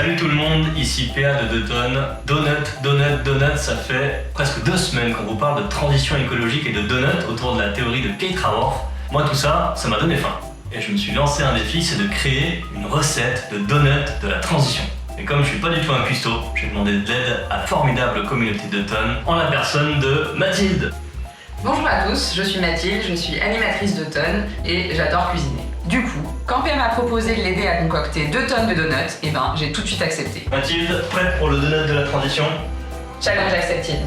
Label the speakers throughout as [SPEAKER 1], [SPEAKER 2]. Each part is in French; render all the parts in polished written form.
[SPEAKER 1] Salut tout le monde, ici PA de 2 tonnes. Donut, ça fait presque 2 semaines qu'on vous parle de transition écologique et de donut autour de la théorie de Kate Raworth. Moi tout ça m'a donné faim. Et je me suis lancé un défi, c'est de créer une recette de donut de la transition. Et comme je suis pas du tout un cuistot, j'ai demandé de l'aide à la formidable communauté de 2 tonnes en la personne de Mathilde.
[SPEAKER 2] Bonjour à tous, je suis Mathilde, je suis animatrice de 2 tonnes et j'adore cuisiner. Du coup, quand PA m'a proposé de l'aider à concocter 2 tonnes de donuts, j'ai tout de suite accepté.
[SPEAKER 1] Mathilde, prête pour le donut de la transition?
[SPEAKER 2] Challenge accepted.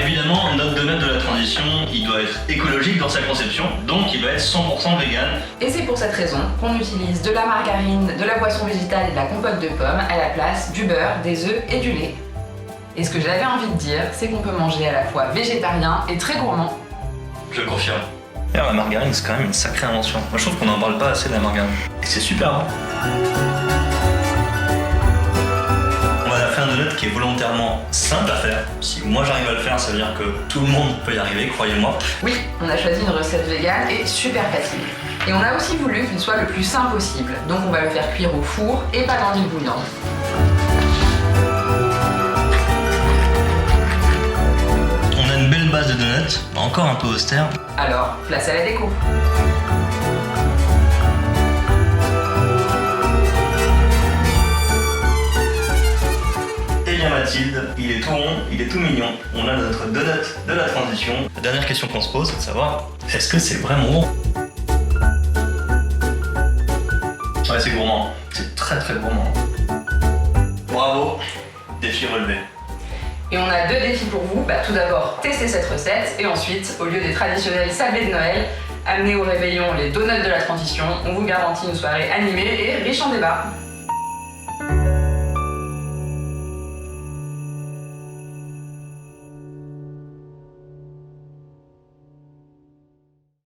[SPEAKER 1] Évidemment, notre donut de la transition, il doit être écologique dans sa conception, donc il doit être 100% vegan.
[SPEAKER 2] Et c'est pour cette raison qu'on utilise de la margarine, de la boisson végétale et de la compote de pommes à la place du beurre, des œufs et du lait. Et ce que j'avais envie de dire, c'est qu'on peut manger à la fois végétarien et très gourmand.
[SPEAKER 1] Je confirme. D'ailleurs, la margarine, c'est quand même une sacrée invention. Moi, je trouve qu'on n'en parle pas assez de la margarine. Et c'est super bon. On a fait un donut qui est volontairement simple à faire. Si moi j'arrive à le faire, ça veut dire que tout le monde peut y arriver, croyez-moi.
[SPEAKER 2] Oui, on a choisi une recette végane et super facile. Et on a aussi voulu qu'il soit le plus sain possible. Donc on va le faire cuire au four et pas dans l'huile bouillante.
[SPEAKER 1] On a une belle base de donuts, encore un peu austère.
[SPEAKER 2] Alors, place à la déco.
[SPEAKER 1] Eh bien Mathilde, il est tout rond, il est tout mignon. On a notre donut de la transition. La dernière question qu'on se pose, c'est de savoir, est-ce que c'est vraiment bon? Ouais, c'est gourmand. C'est très très gourmand. Bravo, défi relevé.
[SPEAKER 2] Et on a 2 défis pour vous. Tout d'abord, tester cette recette et ensuite, au lieu des traditionnels sablés de Noël, amenez au réveillon les donuts de la transition. On vous garantit une soirée animée et riche en débats.